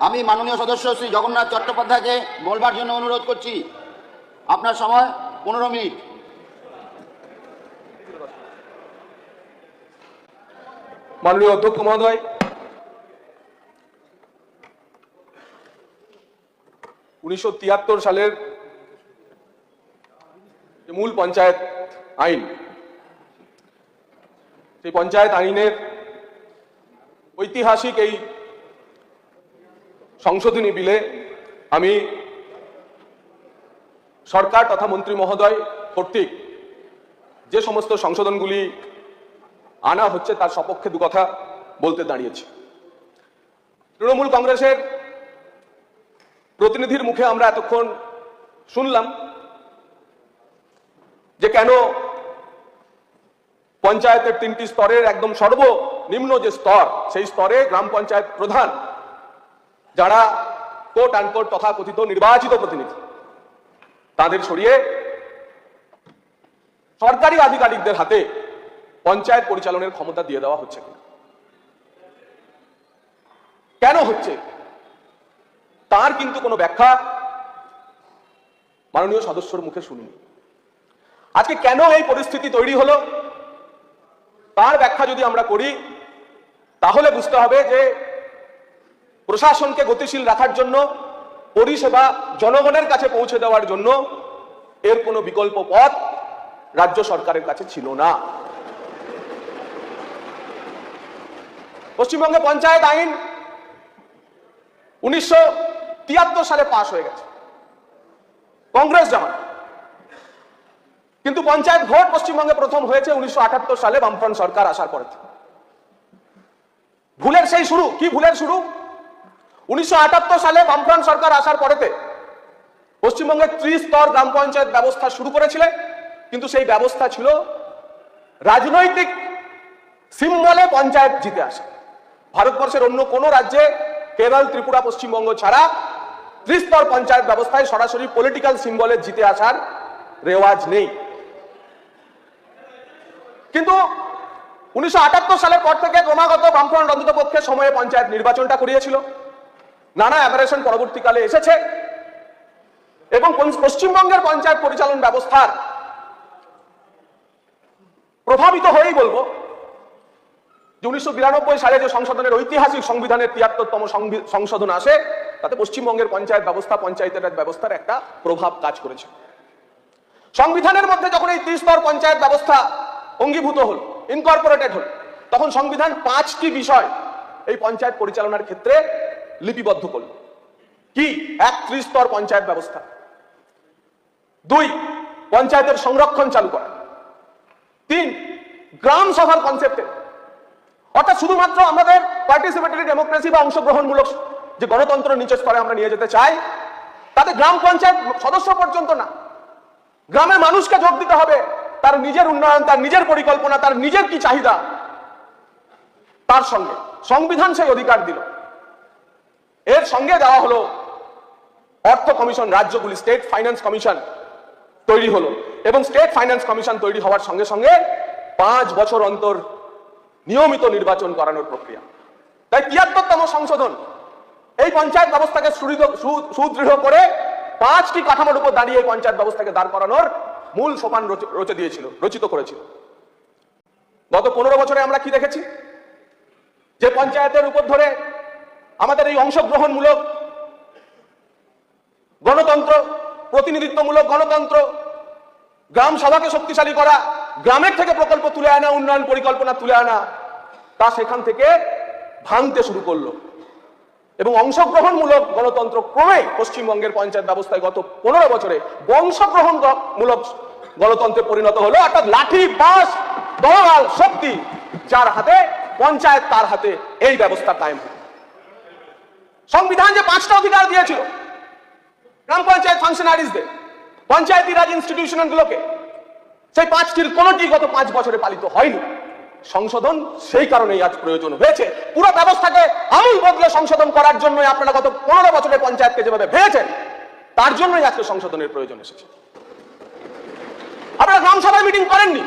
আমি মাননীয় সদস্য শ্রী জগন্নাথ চট্টোপাধ্যায়কে বলবার জন্য অনুরোধ করছি। আপনার সময় 15 মিনিট। মাননীয় অধ্যক্ষ মহোদয়, উনিশশো সালের যে মূল পঞ্চায়েত আইন, সেই পঞ্চায়েত আইনের ঐতিহাসিক এই সংশোধনী বিলে আমি সরকার তথা মন্ত্রী মহোদয় কর্তৃক যে সমস্ত সংশোধনগুলি আনা হচ্ছে তার সপক্ষে দু কথা বলতে দাঁড়িয়েছি। তৃণমূল কংগ্রেসের প্রতিনিধির মুখে আমরা এতক্ষণ শুনলাম যে কেন পঞ্চায়েতের 3টি স্তরের একদম সর্বনিম্ন যে স্তর, সেই স্তরে গ্রাম পঞ্চায়েত প্রধান যারা কোট আনকোট তথাকথিত নির্বাচিত প্রতিনিধি, তাদের সরিয়ে সরকারি আধিকারিকদের হাতে পঞ্চায়েত পরিচালনের ক্ষমতা দিয়ে দেওয়া হচ্ছে কিনা, কেন হচ্ছে তার কিন্তু কোনো ব্যাখ্যা মাননীয় সদস্যর মুখে শুনিনি। আজকে কেন এই পরিস্থিতি তৈরি হলো তার ব্যাখ্যা যদি আমরা করি, তাহলে বুঝতে হবে যে প্রশাসনকে গতিশীল রাখার জন্য, পরিষেবা জনগণের কাছে পৌঁছে দেওয়ার জন্য এর কোনো বিকল্প পথ রাজ্য সরকারের কাছে ছিল না। পশ্চিমবঙ্গে পঞ্চায়েত আইন 1973 সালে পাশ হয়ে গেছে, কংগ্রেস জামানা। কিন্তু পঞ্চায়েত ভোট পশ্চিমবঙ্গে প্রথম হয়েছে 1978 সালে বামফ্রন্ট সরকার আসার পরে। ভুলের সেই শুরু। কি ভুলের শুরু? 1978 সালে বামফ্রন্ট সরকার আসার পরেতে পশ্চিমবঙ্গে ত্রিস্তর গ্রাম পঞ্চায়েত ব্যবস্থা শুরু করেছিলেন, কিন্তু সেই ব্যবস্থা ছিল রাজনৈতিক সিম্বলে পঞ্চায়েত জিতে আসে। ভারতবর্ষের অন্য কোন রাজ্যে, কেরল, ত্রিপুরা, পশ্চিমবঙ্গ ছাড়া ত্রিস্তর পঞ্চায়েত ব্যবস্থায় সরাসরি পলিটিক্যাল সিম্বলে জিতে আসার রেওয়াজ নেই। কিন্তু 1978 সালের পর থেকে ক্রমাগত বামফ্রন্ট অন্ততপক্ষে সময়ে পঞ্চায়েত নির্বাচনটা করিয়েছিল। নানা অ্যাবারেশন পরবর্তীকালে এসেছে এবং পশ্চিমবঙ্গের পঞ্চায়েত পরিচালন ব্যবস্থার প্রভাবিত হয়েই বলবো যে 1992 সালে যে সংশোধনের ঐতিহাসিক সংবিধানের 73তম সংশোধন আসে, তাতে পশ্চিমবঙ্গের পঞ্চায়েত ব্যবস্থা, পঞ্চায়েতের রাজ ব্যবস্থার একটা প্রভাব কাজ করেছে। সংবিধানের মধ্যে যখন এই ত্রিস্তর পঞ্চায়েত ব্যবস্থা অঙ্গীভূত হল, ইনকর্পোরেটেড হল, তখন সংবিধান 5টি বিষয় এই পঞ্চায়েত পরিচালনার ক্ষেত্রে লিপিবদ্ধ করল। কি? 1, ত্রিস্তর পঞ্চায়েত ব্যবস্থা। 2, পঞ্চায়েতের সংরক্ষণ চালু করা। 3, গ্রাম সভার কনসেপ্টে, অর্থাৎ শুধুমাত্র আমাদের পার্টিসিপেটরি ডেমোক্রেসি বা অংশগ্রহণমূলক যে গণতন্ত্র নিচের স্তরে আমরা নিয়ে যেতে চাই, তাতে গ্রাম পঞ্চায়েত সদস্য পর্যন্ত না, গ্রামের মানুষকে যোগ দিতে হবে। তার নিজের উন্নয়ন, তার নিজের পরিকল্পনা, তার নিজের কি চাহিদা, তার সঙ্গে সংবিধান সেই অধিকার দিল। এর সঙ্গে দেওয়া হলো অর্থ কমিশন, রাজ্যগুলি স্টেট ফাইন্যান্স কমিশন তৈরি হলো এবং স্টেট ফাইন্যান্স কমিশন তৈরি হওয়ার সঙ্গে সঙ্গে 5 বছর অন্তর নিয়মিত নির্বাচন করানোর প্রক্রিয়া। তাই 73তম সংশোধন এই পঞ্চায়েত ব্যবস্থাকে সুদৃঢ় করে 5টি কাঠামোর উপর দাঁড়িয়ে এই পঞ্চায়েত ব্যবস্থাকে দাঁড় করানোর মূল সোপান রচিত করেছিল। গত 15 বছরে আমরা কি দেখেছি? যে পঞ্চায়েতের উপর ধরে আমাদের এই অংশগ্রহণমূলক গণতন্ত্র, প্রতিনিধিত্বমূলক গণতন্ত্র, গ্রাম সভাকে শক্তিশালী করা, গ্রামের থেকে প্রকল্প তুলে আনা, উন্নয়ন পরিকল্পনা তুলে আনা, তা সেখান থেকে ভাঙতে শুরু করলো এবং অংশগ্রহণমূলক গণতন্ত্র ক্রমে পশ্চিমবঙ্গের পঞ্চায়েত ব্যবস্থায় গত 15 বছরে বংশগ্রহণমূলক গণতন্ত্রে পরিণত হলো। অর্থাৎ লাঠি, বাঁশ, দলগাল শক্তি যার হাতে, পঞ্চায়েত তার হাতে এই ব্যবস্থা কায়েম। সংবিধান যে 5টা অধিকার দিয়েছিল গ্রাম পঞ্চায়েত ফাংশনারিজদের, পঞ্চায়েতি রাজ ইনস্টিটিউশনগুলোকে, সেই 5টির কোনোটি গত 5 বছরে পালিত হয়নি। সংশোধন সেই কারণেই আজ প্রয়োজন হয়েছে। পুরো ব্যবস্থাকে আমূল বদলে সংশোধন করার জন্য আপনারা গত 15 বছরে পঞ্চায়েতকে যেভাবে ভেঙেছেন, তার জন্যই আজকে সংশোধনের প্রয়োজন এসেছে। আপনারা গ্রাম সভায় মিটিং করেননি।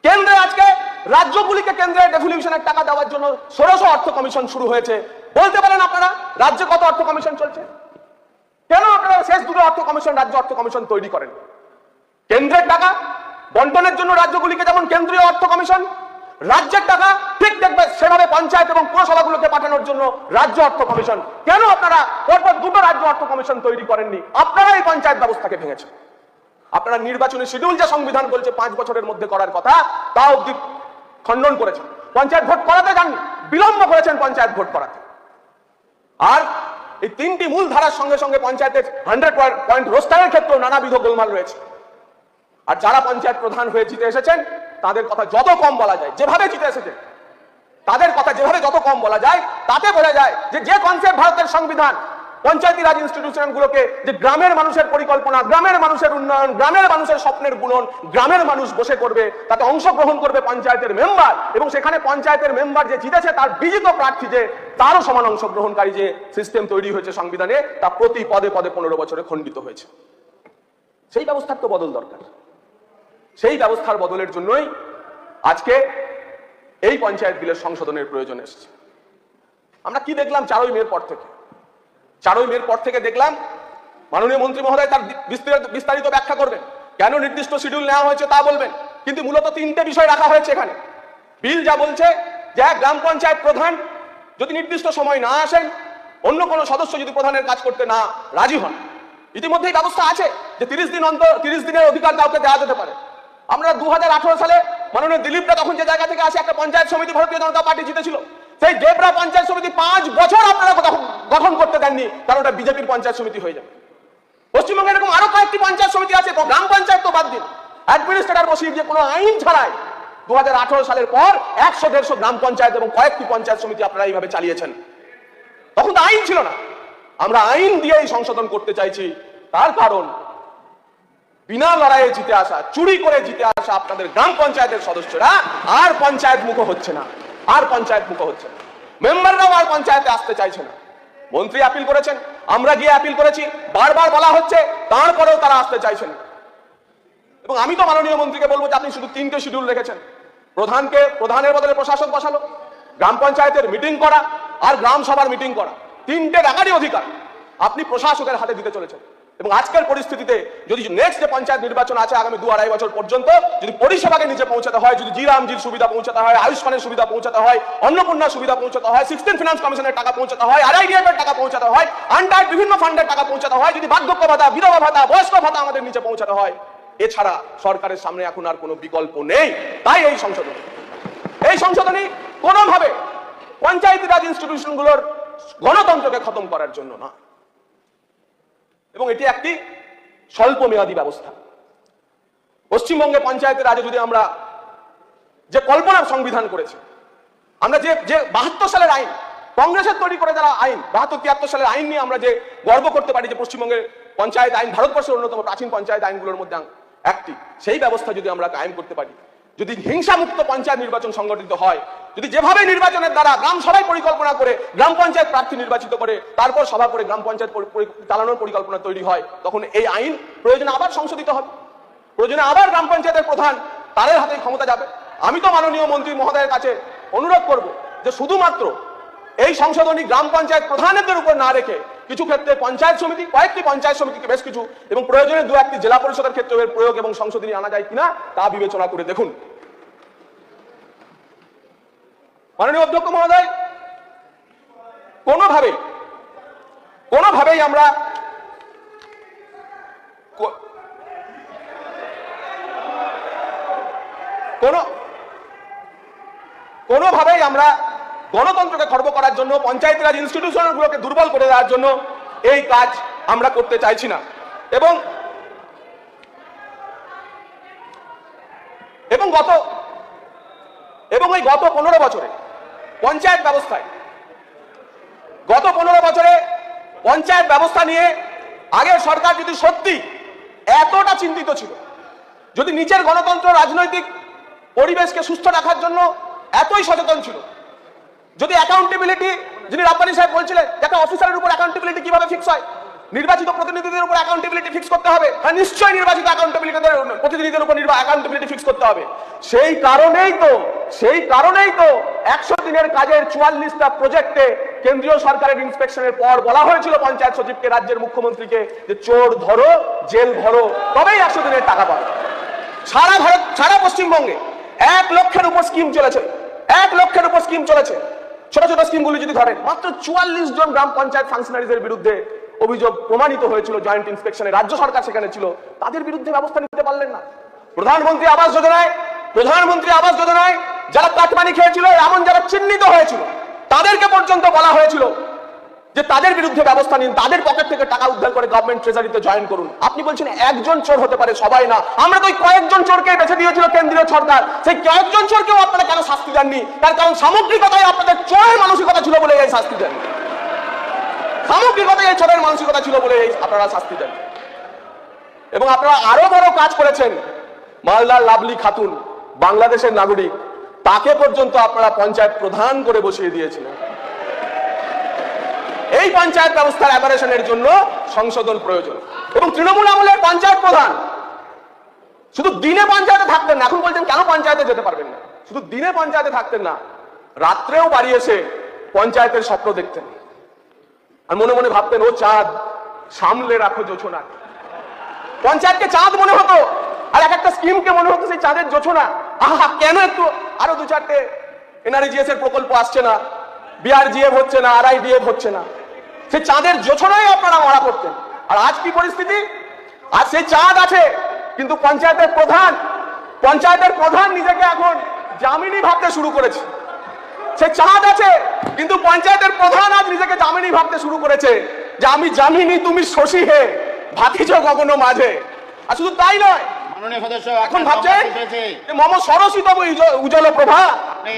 কেন্দ্রে আজকে রাজ্যগুলিকে কেন্দ্রের ডেভলিউশনের টাকা দেওয়ার জন্য ষোড়শ অর্থ কমিশন শুরু হয়েছে বলতে পারেন আপনারা রাজ্যে কত অর্থ কমিশন চলছে? কেন আপনারা শেষ দুটো অর্থ কমিশন, রাজ্য অর্থ কমিশন তৈরি করেন? কেন্দ্রের টাকা বন্টনের জন্য রাজ্যগুলিকে যেমন কেন্দ্রীয় অর্থ কমিশন, রাজ্যের টাকা ঠিক দেখবে সেভাবে পঞ্চায়েত এবং পুরসভাগুলোকে পাঠানোর জন্য রাজ্য অর্থ কমিশন। কেন আপনারা পরপর দুটো রাজ্য অর্থ কমিশন তৈরি করেননি? আপনারা এই পঞ্চায়েত ব্যবস্থাকে ভেঙেছেন। আপনারা নির্বাচনী শিডিউল যে সংবিধান বলছে 5 বছরের মধ্যে করার কথা, তা অবধি খণ্ডন করেছেন। পঞ্চায়েত ভোট করাতে যাননি, বিলম্ব করেছেন পঞ্চায়েত ভোট করাতে। আর এই তিনটি মূল ধারার সঙ্গে সঙ্গে পঞ্চায়েতের 100 পয়েন্ট রোস্টারের ক্ষেত্রেও নানাবিধ গোলমাল রয়েছে। আর যারা পঞ্চায়েত প্রধান হয়ে জিতে এসেছেন তাদের কথা যত কম বলা যায়, যেভাবে জিতে এসেছেন তাদের কথা যেভাবে যত কম বলা যায়, তাতে বোঝা যায় যে কনসেপ্ট ভারতের সংবিধান পঞ্চায়েতি রাজ ইনস্টিটিউশন গুলোকে, যে গ্রামের মানুষের পরিকল্পনা, গ্রামের মানুষের উন্নয়ন, গ্রামের মানুষের স্বপ্নের পূরণ, গ্রামের মানুষ বসে করবে, তাতে অংশগ্রহণ করবে পঞ্চায়েতের মেম্বার, এবং সেখানে পঞ্চায়েতের মেম্বার যে জিতেছে তার বিজিত প্রার্থী যে তারও সমান অংশগ্রহণকারী যে সিস্টেম তৈরি হয়েছে সংবিধানে, তা প্রতি পদে পদে 15 বছরে খণ্ডিত হয়েছে। সেই ব্যবস্থার তো বদল দরকার। সেই ব্যবস্থার বদলের জন্যই আজকে এই পঞ্চায়েত বিলের সংশোধনের প্রয়োজন এসেছে। আমরা কি দেখলাম 4ই মের পর থেকে? 4ই মের পর থেকে দেখলাম মাননীয় মন্ত্রী মহোদয় তার বিস্তারিত ব্যাখ্যা করবেন, কেন নির্দিষ্ট শিডিউল নেওয়া হয়েছে তা বলবেন, কিন্তু মূলত 3টে বিষয় রাখা হয়েছে এখানে। বিল যা বলছে যে গ্রাম পঞ্চায়েত প্রধান যদি নির্দিষ্ট সময় না আসেন, অন্য কোনো সদস্য যদি প্রধানের কাজ করতে না রাজি হন, ইতিমধ্যেই ব্যবস্থা আছে যে 30 দিন অন্তর 30 দিনের অধিকার কাউকে দেওয়া যেতে পারে। আমরা 2018 সালে মাননীয় দিলীপরা তখন যে জায়গা থেকে আসে, একটা পঞ্চায়েত সমিতি ভারতীয় জনতা পার্টি জিতেছিল, সেই দেবরা পঞ্চায়েত সমিতি 5 বছর আপনারা গঠন করতে দেননি, কারণ ওটা বিজেপির পঞ্চায়েত সমিতি হয়ে যাবে। পশ্চিমবঙ্গে এরকম আরো কয়েকটি পঞ্চায়েত সমিতি আছে, তো গ্রাম পঞ্চায়েত তো বাদ দিন, অ্যাডমিনিস্ট্রেটর বসিয়ে দিয়ে কোনো আইন ছাড়াই 2018 সালের পর 100-150 গ্রাম পঞ্চায়েত এবং কয়েকটি পঞ্চায়েত সমিতি আপনারা এইভাবে চালিয়েছেন। তখন তো আইন ছিল না। আমরা আইন দিয়েই সংশোধন করতে চাইছি, তার কারণ বিনা লড়াইয়ে জিতে আসা, চুরি করে জিতে আসা আপনাদের গ্রাম পঞ্চায়েতের সদস্যরা আর পঞ্চায়েত মুখ হচ্ছে না, আর পঞ্চায়েত মুখ হচ্ছে না। মেম্বাররাও আর পঞ্চায়েতে আসতে চাইছে না। মন্ত্রী আপিল করেছেন, আমরা গিয়ে আপিল করেছি, বারবার বলা হচ্ছে, তারপরেও তারা আসতে চাইছেন। এবং আমি তো মাননীয় মন্ত্রীকে বলবো যে আপনি শুধু 3টে শিডিউল রেখেছেন, প্রধানের বদলে প্রশাসক বসালো, গ্রাম পঞ্চায়েতের মিটিং করা আর গ্রাম সভার মিটিং করা, 3টে ডাকারই অধিকার আপনি প্রশাসকের হাতে দিতে চলেছেন। এবং আজকের পরিস্থিতিতে যদি নেক্সট যে পঞ্চায়েত নির্বাচন আছে আগামী 2-2.5 বছর পর্যন্ত, যদি পরিষেবাকে নিচে পৌঁছাতে হয়, যদি জিরামজির সুবিধা পৌঁছাতে হয়, আয়ুষ্মানের সুবিধা পৌঁছাতে হয়, অন্নপূর্ণার সুবিধা পৌঁছাতে হয়, 16 ফিনান্স কমিশনের টাকা পৌঁছাতে হয়, RIDF এর টাকা পৌঁছাতে হয়, আন্ডার বিভিন্ন ফান্ডের টাকা পৌঁছাতে হয়, যদি বার্ধক্য ভাতা, বিধবা ভাতা, বয়স্ক ভাতা আমাদের নিচে পৌঁছাতে হয়, এছাড়া সরকারের সামনে এখন আর কোনো বিকল্প নেই। তাই এই সংশোধনী কোনোভাবে পঞ্চায়েতি রাজ ইনস্টিটিউশনগুলোর গণতন্ত্রকে খতম করার জন্য না, এবং এটি একটি স্বল্প মেয়াদী ব্যবস্থা। পশ্চিমবঙ্গে পঞ্চায়েতের রাজে যদি আমরা যে কল্পনার সংবিধান করেছি, আমরা যে 72 সালের আইন, কংগ্রেসের তৈরি করে যারা আইন 72-73 সালের আইন নিয়ে আমরা যে গর্ব করতে পারি যে পশ্চিমবঙ্গের পঞ্চায়েত আইন ভারতবর্ষের অন্যতম প্রাচীন পঞ্চায়েত আইনগুলোর মধ্যে একটি, সেই ব্যবস্থা যদি আমরা কায়েম করতে পারি, যদি হিংসামুক্ত পঞ্চায়েত নির্বাচন সংগঠিত হয়, যদি যেভাবে নির্বাচনের দ্বারা গ্রাম সভায় পরিকল্পনা করে গ্রাম পঞ্চায়েত প্রার্থী নির্বাচিত করে তারপর সভা করে গ্রাম পঞ্চায়েত চালানোর পরিকল্পনা তৈরি হয়, তখন এই আইন প্রয়োজনে আবার সংশোধিত হবে, প্রয়োজনে আবার গ্রাম পঞ্চায়েতের প্রধান তাদের হাতে ক্ষমতা যাবে। আমি তো মাননীয় মন্ত্রী মহোদয়ের কাছে অনুরোধ করব যে শুধুমাত্র এই সংশোধনী গ্রাম পঞ্চায়েত প্রধানদের উপর না রেখে কিছু ক্ষেত্রে পঞ্চায়েত সমিতি, কয়েকটি পঞ্চায়েত সমিতিকে বেশ কিছু, এবং প্রয়োজনে 2-1টি জেলা পরিষদের ক্ষেত্রে এর প্রয়োগ এবং সংশোধনী আনা যায় কিনা তা বিবেচনা করে দেখুন। মাননীয় অধ্যক্ষ মহোদয়, কোনোভাবেই আমরা গণতন্ত্রকে খর্ব করার জন্য, পঞ্চায়েতি রাজ ইনস্টিটিউশনগুলোকে দুর্বল করে দেওয়ার জন্য এই কাজ আমরা করতে চাইছি না। এবং এই গত 15 বছরে পঞ্চায়েত ব্যবস্থা নিয়ে আগের সরকার যদি সত্যি এতটা চিন্তিত ছিল, যদি নিচের গণতন্ত্র রাজনৈতিক পরিবেশকে সুস্থ রাখার জন্য এতই সচেতন ছিল, যদি অ্যাকাউন্টেবিলিটি, যিনি রাব্বানি সাহেব বলছিলেন একটা অফিসারের উপর অ্যাকাউন্টেবিলিটি কিভাবে ফিক্স হয়, নির্বাচিত প্রতিনিধিদের উপর অ্যাকাউন্টেবিলিটি ফিক্স করতে হবে, হ্যাঁ নিশ্চয়ই নির্বাচিত প্রতিনিধিদের উপর অ্যাকাউন্টেবিলিটি ফিক্স করতে হবে। সেই কারণেই তো 100 দিনের কাজের 44টা প্রজেক্টে কেন্দ্রীয় সরকারের ইন্সপেকশনের পর বলা হয়েছিল পঞ্চায়েত সচিবকে, রাজ্যের মুখ্যমন্ত্রীকে, যে চোর ধরো, জেল ভরো, তবেই 100 দিনের টাকা পাবে। সারা ভারত, সারা পশ্চিমবঙ্গে 1 লক্ষের উপর স্কিম চলেছে, 1 লক্ষের উপর স্কিম চলেছে। ছোট ছোট স্কিমগুলি যদি ধরেন, মাত্র 44 জন গ্রাম পঞ্চায়েত ফাংশনারিজের বিরুদ্ধে অভিযোগ প্রমাণিত হয়েছিল জয়েন্ট ইন্সপেকশনে, রাজ্য সরকার সেখানে ছিল, তাদের বিরুদ্ধে ব্যবস্থা নিতে পারলেন না। প্রধানমন্ত্রী আবাস যোজনায় যারা কাটমানি খেয়েছিল, এমন যারা চিহ্নিত হয়েছিল, তাদেরকে পর্যন্ত বলা হয়েছিল যে তাদের বিরুদ্ধে ব্যবস্থা নিন, তাদের পকেট থেকে টাকা উদ্ধার করে গভর্নমেন্ট ট্রেজারিতে জয়েন করুন। আপনি বলছেন একজন চোর হতে পারে, সবাই না। আমরা তো ওই কয়েকজন চোরকে বেছে দিয়েছিল কেন্দ্রীয় সরকার, সেই কয়েকজন চোরকেও আপনারা কেন শাস্তি দেননি? তার কারণ সামগ্রিকতায় আপনাদের চোরের মানসিকতা ছিল বলে এই শাস্তি দেন, সামগ্রিকতায় এই চোরের মানসিকতা ছিল বলে এই আপনারা শাস্তি দেন। এবং আপনারা আরো বড় কাজ করেছেন, মালদার লাভলি খাতুন, বাংলাদেশের নাগরিক, তাকে পর্যন্ত আপনারা পঞ্চায়েত প্রধান করে বসিয়ে দিয়েছিলেন। এই পঞ্চায়েত ব্যবস্থার অ্যাবারেশনের জন্য সংশোধন প্রয়োজন। এবং তৃণমূল আমলের পঞ্চায়েত প্রধান শুধু দিনে পঞ্চায়েতে থাকতেন না, এখন বলছেন কেন পঞ্চায়েতে যেতে পারবেন না। শুধু দিনে পঞ্চায়েতে থাকতেন না, রাত্রেও বাড়ি এসে পঞ্চায়েতের স্বপ্ন দেখতেন আর মনে মনে ভাবতেন, ও চাঁদ সামলে রাখো জোছনা। পঞ্চায়েতকে চাঁদ মনে হতো, আর একটা স্কিমকে মনে হতো সেই চাঁদের জোছনা। আহা, কেন একটু আরো 2-4টে এনআরজিএস এর প্রকল্প আসছে না, বিআরজিএফ হচ্ছে না, আরআইডিএফ হচ্ছে না, সেই চাঁদের জোছনায় আপনারা মারা করতেন। আর আজ কি পরিস্থিতি? আজ সেই চাঁদ আছে, কিন্তু পঞ্চায়েতের প্রধান নিজেকে এখন জামিনী ভাবতে শুরু করেছে। সে চাঁদ আছে, কিন্তু পঞ্চায়েতের প্রধান আজ নিজেকে জামিনী ভাবতে শুরু করেছে, যে আমি জামিনী, তুমি শশী হে, ভাতিজ কখনো মাঝে। আর শুধু তাই নয়, এখন ভাবছেন মম সরসিতম উজ্জ্বল প্রভা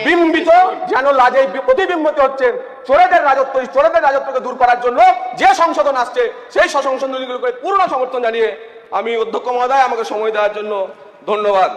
বিম্বিত, যেন লাজে প্রতিবিম্বিত হচ্ছেন। চোরেদের রাজত্বকে দূর করার জন্য যে সংশোধন আসছে, সেই সংশোধনগুলোকে পূর্ণ সমর্থন জানিয়ে আমি অধ্যক্ষ মহোদয়, আমাকে সময় দেওয়ার জন্য ধন্যবাদ।